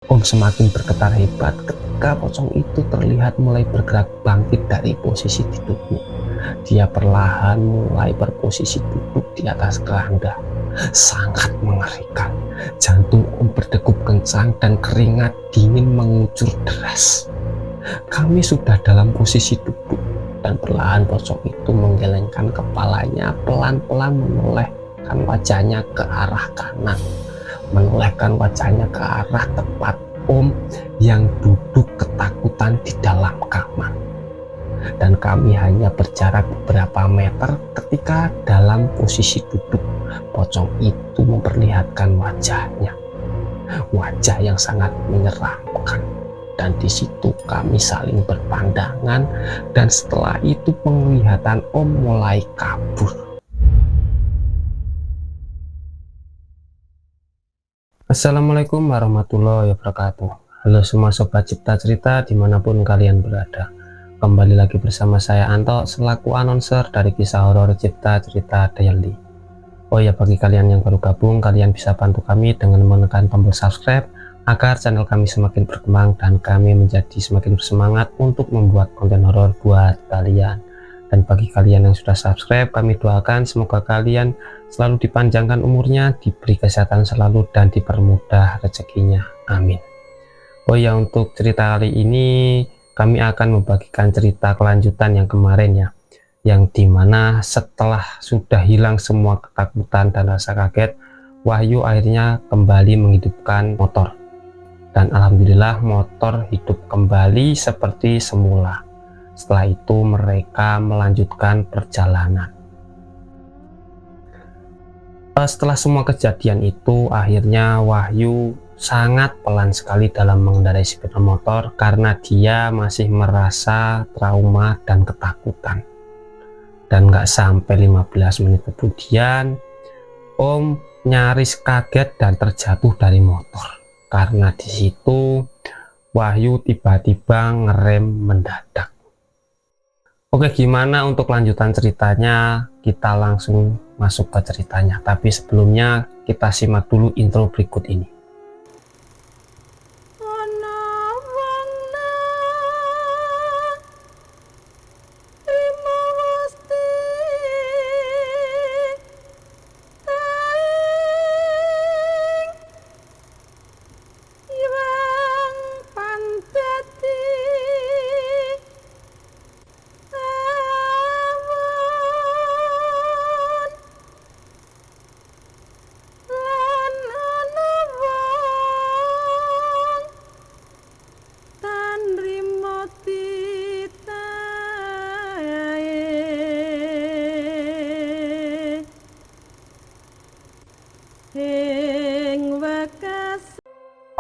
Om semakin bergetar hebat ketika pocong itu terlihat mulai bergerak bangkit dari posisi duduknya. Dia perlahan mulai berposisi duduk di atas keranda. Sangat mengerikan. Jantung Om berdegup kencang dan keringat dingin mengucur deras. Kami sudah dalam posisi duduk dan perlahan pocong itu menggelengkan kepalanya, pelan-pelan menolehkan wajahnya ke arah kanan, menolehkan wajahnya ke arah tempat Om yang duduk ketakutan di dalam kamar. Dan kami hanya berjarak beberapa meter ketika dalam posisi duduk, pocong itu memperlihatkan wajahnya, wajah yang sangat menyeramkan. Dan di situ kami saling berpandangan, dan setelah itu penglihatan Om mulai kabur. Assalamualaikum warahmatullahi wabarakatuh. Halo semua sobat Cipta Cerita dimanapun kalian berada. Kembali lagi bersama saya Anto selaku announcer dari kisah horor Cipta Cerita Daily. Oh ya, bagi kalian yang baru gabung, kalian bisa bantu kami dengan menekan tombol subscribe agar channel kami semakin berkembang dan kami menjadi semakin bersemangat untuk membuat konten horor buat kalian. Dan bagi kalian yang sudah subscribe, kami doakan semoga kalian selalu dipanjangkan umurnya, diberi kesehatan selalu, dan dipermudah rezekinya. Amin. Oh ya, untuk cerita kali ini kami akan membagikan cerita kelanjutan yang kemarin ya, yang dimana setelah sudah hilang semua ketakutan dan rasa kaget, Wahyu akhirnya kembali menghidupkan motor. Dan alhamdulillah motor hidup kembali seperti semula. Setelah itu mereka melanjutkan perjalanan. Setelah semua kejadian itu, akhirnya Wahyu sangat pelan sekali dalam mengendarai sepeda motor karena dia masih merasa trauma dan ketakutan. Dan nggak sampai 15 menit kemudian, Om nyaris kaget dan terjatuh dari motor. Karena di situ Wahyu tiba-tiba ngerem mendadak. Oke, gimana untuk lanjutan ceritanya? Kita langsung masuk ke ceritanya. Tapi sebelumnya kita simak dulu intro berikut ini.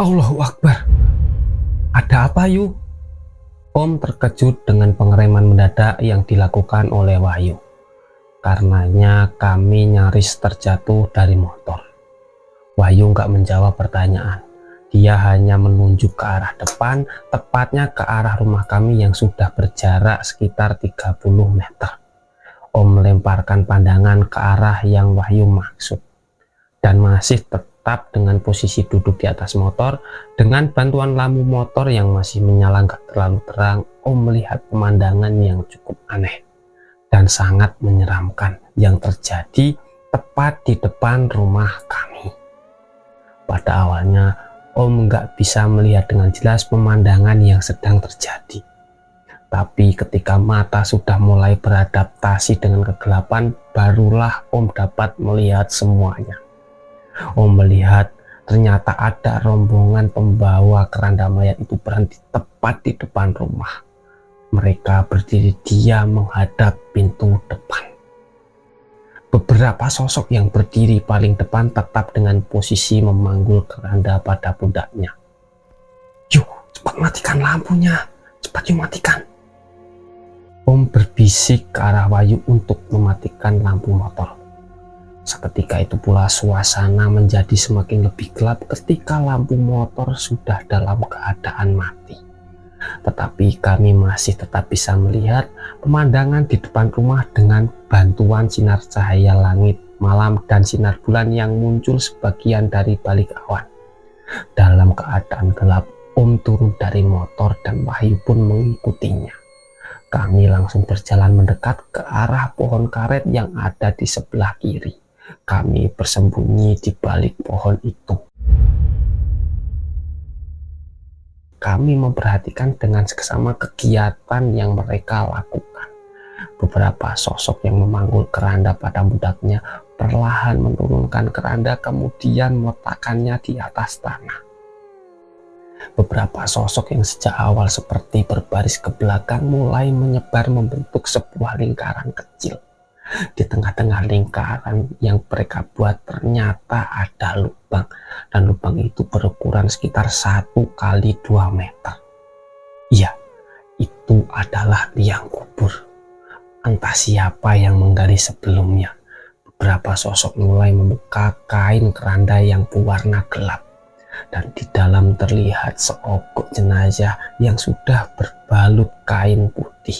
Allahu Akbar. Ada apa Yu? Om terkejut dengan pengereman mendadak yang dilakukan oleh Wahyu. Karenanya kami nyaris terjatuh dari motor. Wahyu nggak menjawab pertanyaan. Dia hanya menunjuk ke arah depan, tepatnya ke arah rumah kami yang sudah berjarak sekitar 30 meter. Om melemparkan pandangan ke arah yang Wahyu maksud. Dan masih tetap dengan posisi duduk di atas motor, dengan bantuan lampu motor yang masih menyala nggak terlalu terang, Om melihat pemandangan yang cukup aneh dan sangat menyeramkan yang terjadi tepat di depan rumah kami. Pada awalnya Om nggak bisa melihat dengan jelas pemandangan yang sedang terjadi, tapi ketika mata sudah mulai beradaptasi dengan kegelapan, barulah Om dapat melihat semuanya. Om melihat ternyata ada rombongan pembawa keranda mayat itu berhenti tepat di depan rumah. Mereka berdiri diam menghadap pintu depan. Beberapa sosok yang berdiri paling depan tetap dengan posisi memanggul keranda pada pundaknya. Yuk, cepat matikan lampunya, cepat yuk matikan. Om berbisik ke arah Wahyu untuk mematikan lampu motor. Seketika itu pula suasana menjadi semakin lebih gelap ketika lampu motor sudah dalam keadaan mati. Tetapi kami masih tetap bisa melihat pemandangan di depan rumah dengan bantuan sinar cahaya langit malam dan sinar bulan yang muncul sebagian dari balik awan. Dalam keadaan gelap, Om turun dari motor dan Wahyu pun mengikutinya. Kami langsung berjalan mendekat ke arah pohon karet yang ada di sebelah kiri. Kami bersembunyi di balik pohon itu. Kami memperhatikan dengan seksama kegiatan yang mereka lakukan. Beberapa sosok yang memanggul keranda pada budaknya perlahan menurunkan keranda kemudian meletakkannya di atas tanah. Beberapa sosok yang sejak awal seperti berbaris ke belakang mulai menyebar membentuk sebuah lingkaran kecil. Di tengah-tengah lingkaran yang mereka buat ternyata ada lubang, dan lubang itu berukuran sekitar 1 kali 2 meter. Iya, itu adalah liang kubur. Entah siapa yang menggali sebelumnya. Beberapa sosok mulai membuka kain keranda yang berwarna gelap, dan di dalam terlihat seogok jenazah yang sudah berbalut kain putih.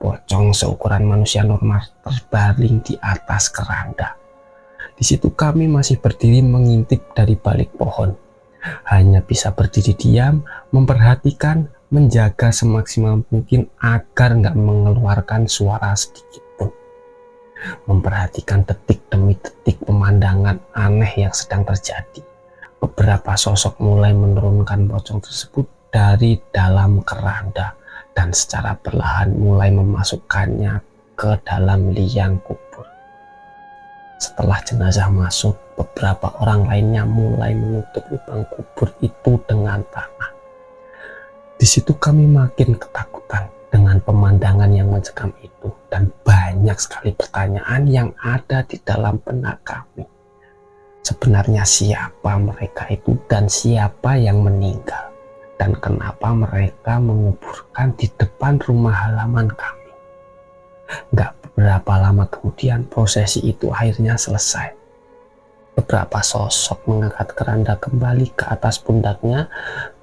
Pocong seukuran manusia normal terbaring di atas keranda. Di situ kami masih berdiri mengintip dari balik pohon. Hanya bisa berdiri diam, memperhatikan, menjaga semaksimal mungkin agar nggak mengeluarkan suara sedikit pun. Memperhatikan detik demi detik pemandangan aneh yang sedang terjadi. Beberapa sosok mulai menurunkan pocong tersebut dari dalam keranda dan secara perlahan mulai memasukkannya ke dalam liang kubur. Setelah jenazah masuk, beberapa orang lainnya mulai menutup lubang kubur itu dengan tanah. Di situ kami makin ketakutan dengan pemandangan yang mencekam itu, dan banyak sekali pertanyaan yang ada di dalam benak kami. Sebenarnya siapa mereka itu dan siapa yang meninggal, dan kenapa mereka menguburkan di depan rumah halaman kami. Gak beberapa lama kemudian prosesi itu akhirnya selesai. Beberapa sosok mengangkat keranda kembali ke atas pundaknya,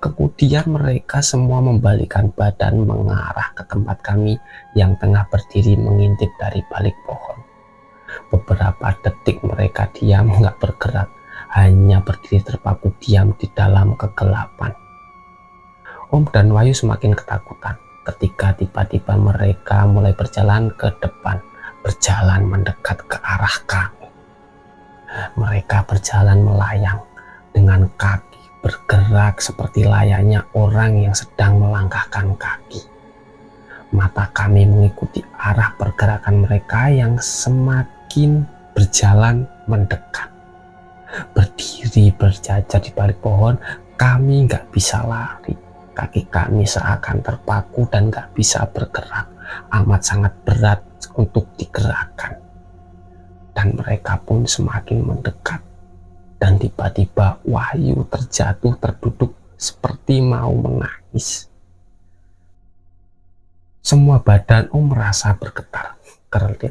kemudian mereka semua membalikkan badan mengarah ke tempat kami yang tengah berdiri mengintip dari balik pohon. Beberapa detik mereka diam nggak bergerak, hanya berdiri terpaku diam di dalam kegelapan. Om dan Wahyu semakin ketakutan ketika tiba-tiba mereka mulai berjalan ke depan, berjalan mendekat ke arah kami. Mereka berjalan melayang dengan kaki bergerak seperti layaknya orang yang sedang melangkahkan kaki. Mata kami mengikuti arah pergerakan mereka yang semakin berjalan mendekat. Berdiri berjajar di balik pohon, kami nggak bisa lari. Kaki kami seakan terpaku dan nggak bisa bergerak. Amat sangat berat untuk digerakkan. Dan mereka pun semakin mendekat. Dan tiba-tiba Wahyu terjatuh terduduk seperti mau menangis. Semua badan Om merasa bergetar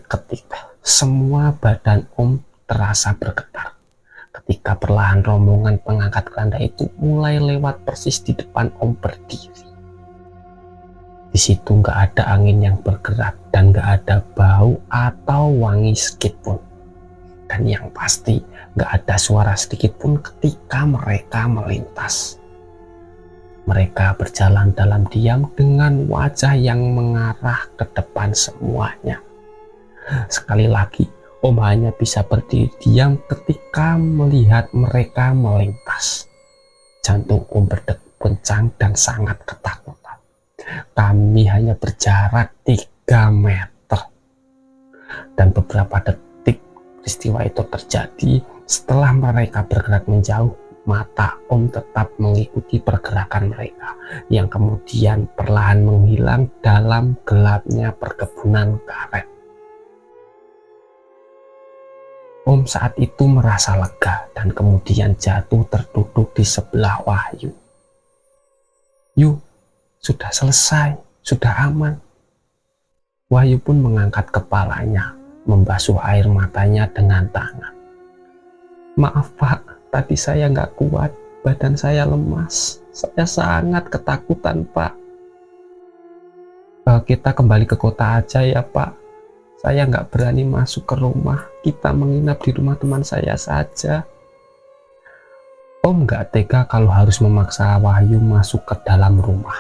ketika semua badan Om terasa bergetar ketika perlahan rombongan pengangkat keranda itu mulai lewat persis di depan Om berdiri. Di situ nggak ada angin yang bergerak dan nggak ada bau atau wangi sedikit pun. Dan yang pasti nggak ada suara sedikit pun ketika mereka melintas. Mereka berjalan dalam diam dengan wajah yang mengarah ke depan semuanya. Sekali lagi, Om hanya bisa berdiri diam ketika melihat mereka melintas. Jantung Om berdegup kencang dan sangat ketakutan. Kami hanya berjarak 3 meter. Dan beberapa detik peristiwa itu terjadi. Setelah mereka bergerak menjauh, mata Om tetap mengikuti pergerakan mereka yang kemudian perlahan menghilang dalam gelapnya perkebunan karet. Om saat itu merasa lega dan kemudian jatuh terduduk di sebelah Wahyu. "Yuk, sudah selesai, sudah aman." Wahyu pun mengangkat kepalanya, membasuh air matanya dengan tangan. "Maaf Pak, tadi saya nggak kuat, badan saya lemas. Saya sangat ketakutan Pak. Kita kembali ke kota aja ya Pak. Saya nggak berani masuk ke rumah. Kita menginap di rumah teman saya saja." Om gak tega kalau harus memaksa Wahyu masuk ke dalam rumah.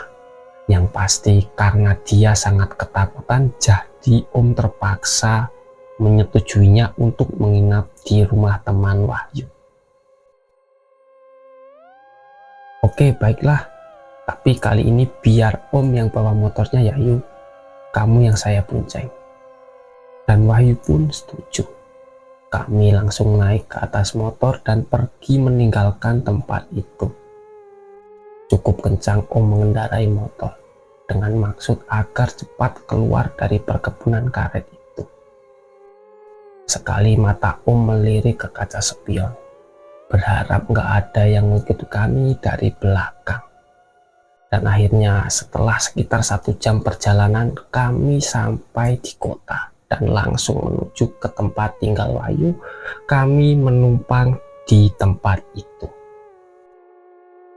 Yang pasti karena dia sangat ketakutan, jadi Om terpaksa menyetujuinya untuk menginap di rumah teman Wahyu. Oke, baiklah. Tapi kali ini biar Om yang bawa motornya ya, Yu. Kamu yang saya bonceng. Dan Wahyu pun setuju. Kami langsung naik ke atas motor dan pergi meninggalkan tempat itu. Cukup kencang Om mengendarai motor dengan maksud agar cepat keluar dari perkebunan karet itu. Sekali mata Om melirik ke kaca spion, berharap nggak ada yang mengikuti kami dari belakang. Dan akhirnya setelah sekitar 1 jam perjalanan, kami sampai di kota dan langsung menuju ke tempat tinggal Wahyu. Kami menumpang di tempat itu.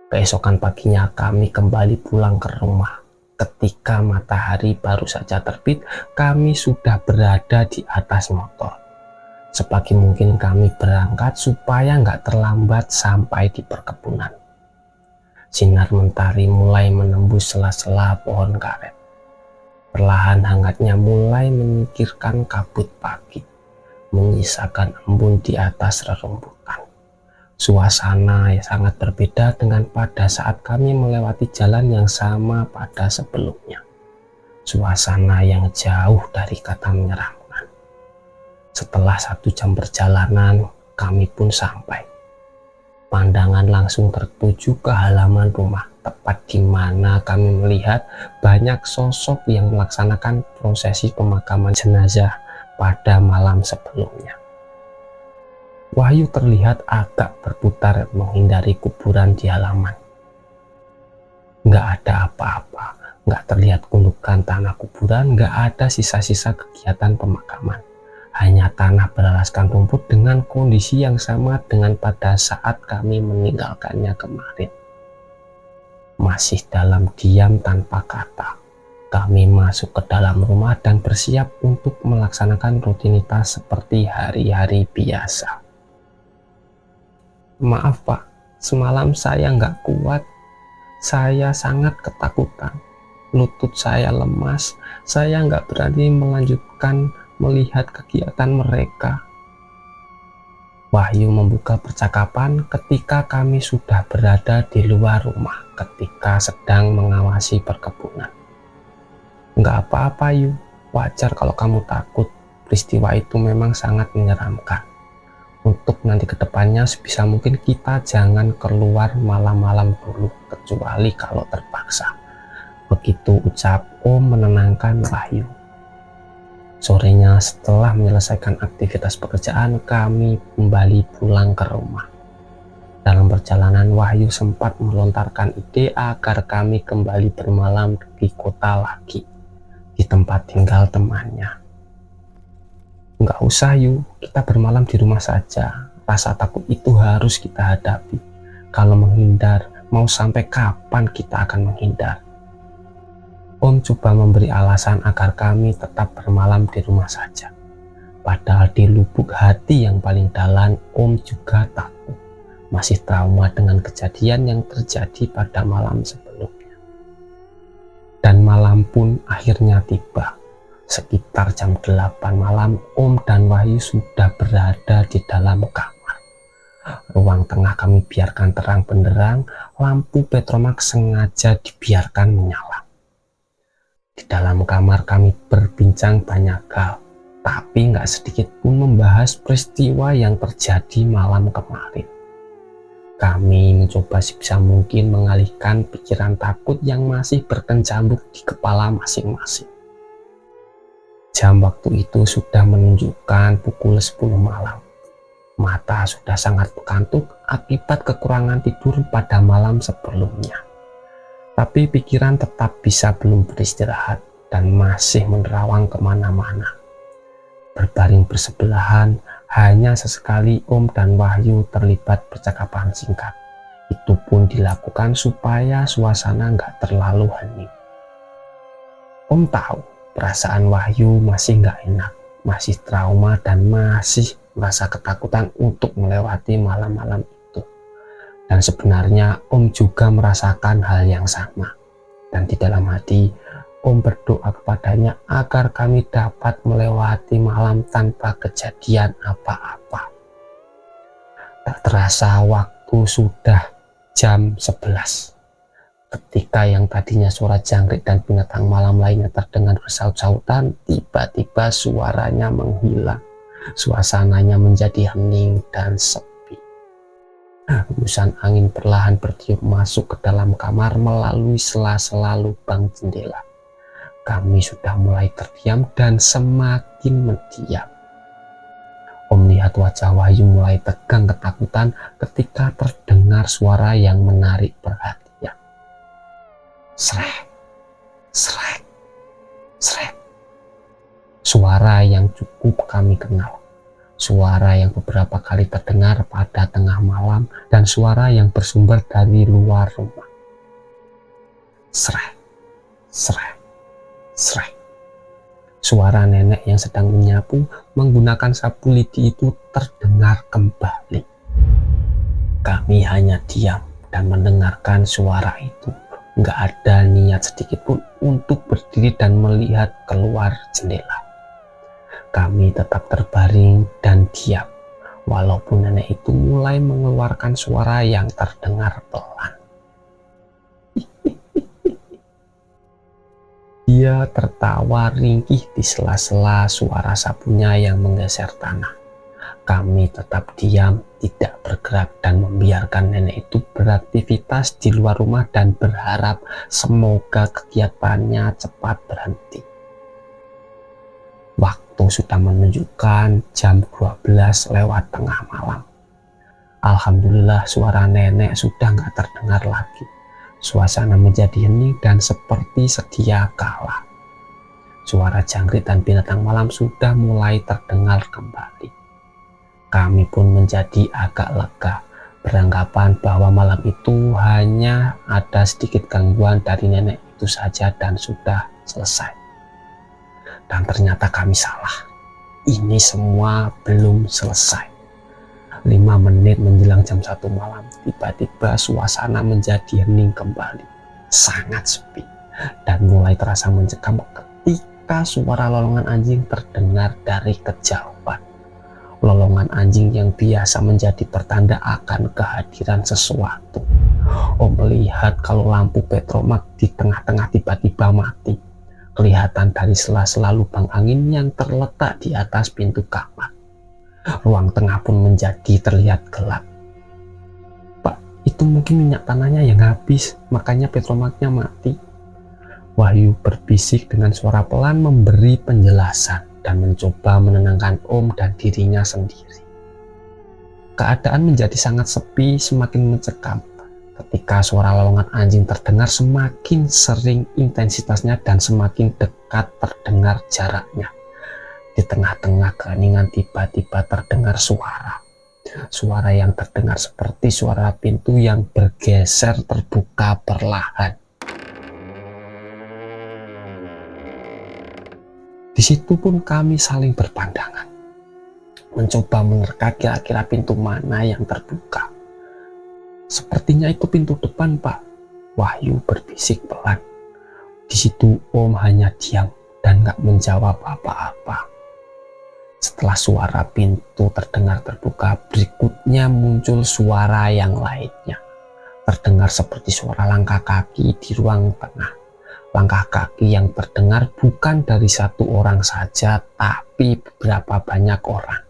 Keesokan paginya kami kembali pulang ke rumah. Ketika matahari baru saja terbit, kami sudah berada di atas motor. Sepagi mungkin kami berangkat supaya nggak terlambat sampai di perkebunan. Sinar mentari mulai menembus sela-sela pohon karet. Perlahan hangatnya mulai menyingkirkan kabut pagi, menyisakan embun di atas rerumputan. Suasana yang sangat berbeda dengan pada saat kami melewati jalan yang sama pada sebelumnya. Suasana yang jauh dari kata menyeramkan. Setelah 1 jam perjalanan, kami pun sampai. Pandangan langsung tertuju ke halaman rumah, tepat di mana kami melihat banyak sosok yang melaksanakan prosesi pemakaman jenazah pada malam sebelumnya. Wahyu terlihat agak berputar menghindari kuburan di halaman. Nggak ada apa-apa, nggak terlihat gundukan tanah kuburan, nggak ada sisa-sisa kegiatan pemakaman. Hanya tanah beralaskan rumput dengan kondisi yang sama dengan pada saat kami meninggalkannya kemarin. Masih dalam diam tanpa kata, kami masuk ke dalam rumah dan bersiap untuk melaksanakan rutinitas seperti hari-hari biasa. Maaf Pak, semalam saya nggak kuat. Saya sangat ketakutan. Lutut saya lemas, saya nggak berani melanjutkan melihat kegiatan mereka. Wahyu membuka percakapan ketika kami sudah berada di luar rumah ketika sedang mengawasi perkebunan. Nggak apa-apa Yu, wajar kalau kamu takut. Peristiwa itu memang sangat menyeramkan. Untuk nanti kedepannya sebisa mungkin kita jangan keluar malam-malam dulu, kecuali kalau terpaksa. Begitu ucap Om menenangkan Wahyu. Sorenya setelah menyelesaikan aktivitas pekerjaan, kami kembali pulang ke rumah. Dalam perjalanan, Wahyu sempat melontarkan ide agar kami kembali bermalam di kota lagi, di tempat tinggal temannya. Nggak usah Yu, kita bermalam di rumah saja. Rasa takut itu harus kita hadapi. Kalau menghindar, mau sampai kapan kita akan menghindar? Om coba memberi alasan agar kami tetap bermalam di rumah saja. Padahal di lubuk hati yang paling dalam, Om juga takut. Masih trauma dengan kejadian yang terjadi pada malam sebelumnya. Dan malam pun akhirnya tiba. Sekitar jam 8 malam, Om dan Wahyu sudah berada di dalam kamar. Ruang tengah kami biarkan terang benderang, lampu petromak sengaja dibiarkan menyala. Di dalam kamar kami berbincang banyak hal, tapi nggak sedikit pun membahas peristiwa yang terjadi malam kemarin. Kami mencoba sebisa mungkin mengalihkan pikiran takut yang masih berkecamuk di kepala masing-masing. Jam waktu itu sudah menunjukkan pukul 10 malam. Mata sudah sangat kantuk akibat kekurangan tidur pada malam sebelumnya. Tapi pikiran tetap bisa belum beristirahat dan masih menerawang kemana-mana. Berbaring bersebelahan, hanya sesekali Om dan Wahyu terlibat percakapan singkat. Itu pun dilakukan supaya suasana nggak terlalu hening. Om tahu perasaan Wahyu masih nggak enak, masih trauma dan masih merasa ketakutan untuk melewati malam-malam itu. Dan sebenarnya Om juga merasakan hal yang sama. Dan di dalam hati, Om berdoa kepadanya agar kami dapat melewati malam tanpa kejadian apa-apa. Tak terasa waktu sudah jam 11. Ketika yang tadinya suara jangkrik dan binatang malam lainnya terdengar bersaut-sautan, tiba-tiba suaranya menghilang. Suasananya menjadi hening dan sepi. Hembusan angin perlahan bertiup masuk ke dalam kamar melalui sela-sela lubang jendela. Kami sudah mulai terdiam dan semakin mendiam. Om melihat wajah Wahyu mulai tegang ketakutan ketika terdengar suara yang menarik perhatian. Srek, srek, srek. Suara yang cukup kami kenal. Suara yang beberapa kali terdengar pada tengah malam dan suara yang bersumber dari luar rumah. Srek, srek, srek. Suara nenek yang sedang menyapu menggunakan sapu lidi itu terdengar kembali. Kami hanya diam dan mendengarkan suara itu. Nggak ada niat sedikit pun untuk berdiri dan melihat keluar jendela. Kami tetap terbaring dan diam, walaupun nenek itu mulai mengeluarkan suara yang terdengar pelan. Dia tertawa ringkih di sela-sela suara sapunya yang menggeser tanah. Kami tetap diam, tidak bergerak dan membiarkan nenek itu beraktivitas di luar rumah dan berharap semoga kegiatannya cepat berhenti. Waktu sudah menunjukkan jam 12 lewat tengah malam. Alhamdulillah suara nenek sudah nggak terdengar lagi. Suasana menjadi hening dan seperti sedia kala. Suara jangkrik dan binatang malam sudah mulai terdengar kembali. Kami pun menjadi agak lega, beranggapan bahwa malam itu hanya ada sedikit gangguan dari nenek itu saja dan sudah selesai. Dan ternyata kami salah. Ini semua belum selesai. 5 menit menjelang jam 1 malam, tiba-tiba suasana menjadi hening kembali. Sangat sepi. Dan mulai terasa mencekam ketika suara lolongan anjing terdengar dari kejauhan. Lolongan anjing yang biasa menjadi pertanda akan kehadiran sesuatu. Om melihat kalau lampu petromak di tengah-tengah tiba-tiba mati. Kelihatan dari sela-sela lubang angin yang terletak di atas pintu kamar. Ruang tengah pun menjadi terlihat gelap. Pak, itu mungkin minyak tanahnya yang habis, makanya petromaknya mati. Wahyu berbisik dengan suara pelan memberi penjelasan dan mencoba menenangkan Om dan dirinya sendiri. Keadaan menjadi sangat sepi, semakin mencekam. Ketika suara lolongan anjing terdengar semakin sering intensitasnya dan semakin dekat terdengar jaraknya. Di tengah-tengah keheningan tiba-tiba terdengar suara. Suara yang terdengar seperti suara pintu yang bergeser terbuka perlahan. Di situ pun kami saling berpandangan. Mencoba menerka kira-kira pintu mana yang terbuka. Sepertinya itu pintu depan, Pak. Wahyu berbisik pelan. Di situ Om hanya diam dan gak menjawab apa-apa. Setelah suara pintu terdengar terbuka, berikutnya muncul suara yang lainnya. Terdengar seperti suara langkah kaki di ruang tengah. Langkah kaki yang terdengar bukan dari satu orang saja, tapi beberapa banyak orang.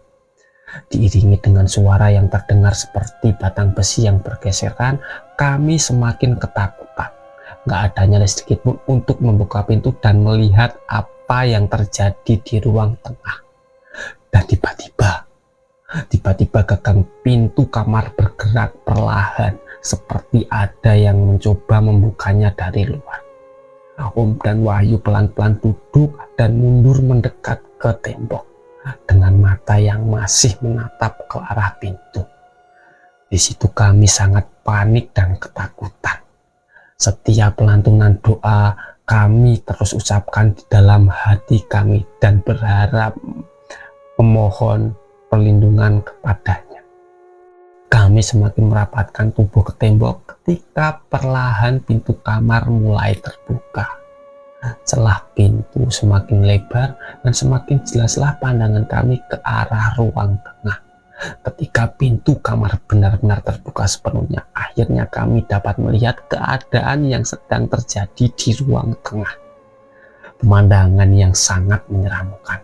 Diiringi dengan suara yang terdengar seperti batang besi yang bergeseran, kami semakin ketakutan. Gak ada nyali sedikit pun untuk membuka pintu dan melihat apa yang terjadi di ruang tengah. Dan tiba-tiba gagang pintu kamar bergerak perlahan, seperti ada yang mencoba membukanya dari luar. Om dan Wahyu pelan-pelan duduk dan mundur mendekat ke tembok dengan mata yang masih menatap ke arah pintu. Di situ kami sangat panik dan ketakutan. Setiap lantunan doa kami terus ucapkan di dalam hati kami dan berharap memohon perlindungan kepadanya. Kami semakin merapatkan tubuh ke tembok ketika perlahan pintu kamar mulai terbuka. Celah pintu semakin lebar dan semakin jelaslah pandangan kami ke arah ruang tengah. Ketika pintu kamar benar-benar terbuka sepenuhnya, akhirnya kami dapat melihat keadaan yang sedang terjadi di ruang tengah. Pemandangan yang sangat menyeramkan,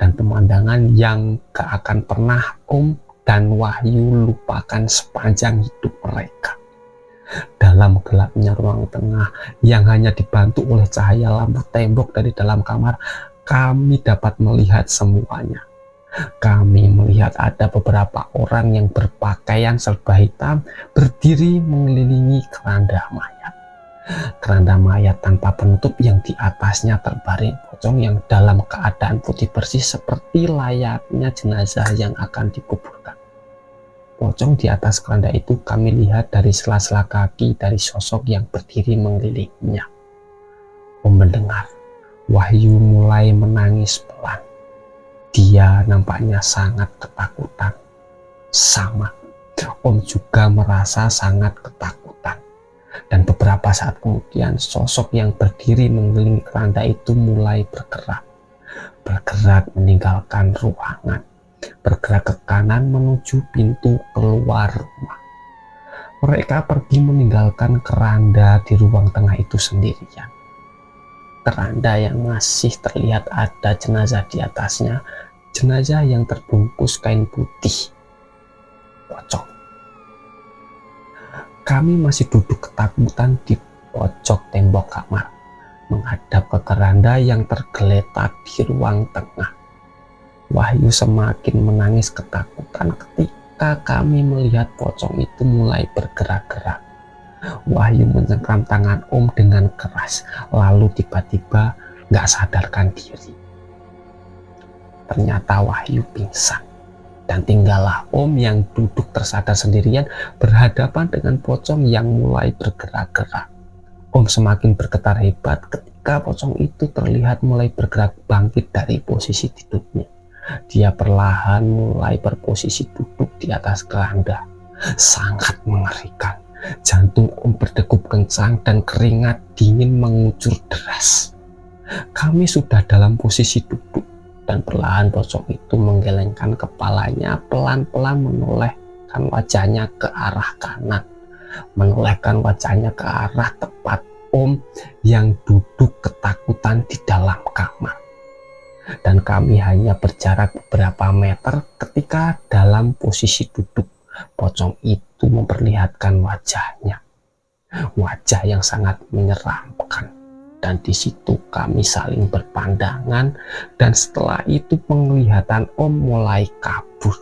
dan pemandangan yang gak akan pernah Om dan Wahyu lupakan sepanjang hidup mereka. Dalam gelapnya ruang tengah yang hanya dibantu oleh cahaya lampu tembok dari dalam kamar, kami dapat melihat semuanya. Kami melihat ada beberapa orang yang berpakaian serba hitam berdiri mengelilingi keranda mayat. Keranda mayat tanpa penutup yang di atasnya terbaring pocong yang dalam keadaan putih bersih seperti layaknya jenazah yang akan dikuburkan. Pocong di atas keranda itu kami lihat dari sela-sela kaki dari sosok yang berdiri mengelilinginya. Mendengar Wahyu mulai menangis pelan. Dia nampaknya sangat ketakutan. Sama, Om juga merasa sangat ketakutan. Dan beberapa saat kemudian sosok yang berdiri mengelilingi keranda itu mulai bergerak. Bergerak meninggalkan ruangan. Bergerak ke kanan menuju pintu keluar rumah. Mereka pergi meninggalkan keranda di ruang tengah itu sendirian. Keranda yang masih terlihat ada jenazah di atasnya, jenazah yang terbungkus kain putih. Pocong. Kami masih duduk ketakutan di pojok tembok kamar, menghadap ke keranda yang tergeletak di ruang tengah. Wahyu semakin menangis ketakutan ketika kami melihat pocong itu mulai bergerak-gerak. Wahyu mencengkram tangan Om dengan keras, lalu tiba-tiba gak sadarkan diri. Ternyata Wahyu pingsan, dan tinggallah Om yang duduk tersadar sendirian berhadapan dengan pocong yang mulai bergerak-gerak. Om semakin bergetar hebat ketika pocong itu terlihat mulai bergerak bangkit dari posisi tidurnya. Dia perlahan mulai berposisi duduk di atas keranda. Sangat mengerikan. Jantung Om berdegup kencang dan keringat dingin mengucur deras. Kami sudah dalam posisi duduk dan perlahan pocong itu menggelengkan kepalanya, pelan-pelan menolehkan wajahnya ke arah kanan, menolehkan wajahnya ke arah tepat Om yang duduk ketakutan di dalam kamar. Dan kami hanya berjarak beberapa meter ketika dalam posisi duduk. Pocong itu memperlihatkan wajahnya, wajah yang sangat menyeramkan, dan di situ kami saling berpandangan, dan setelah itu penglihatan Om mulai kabur.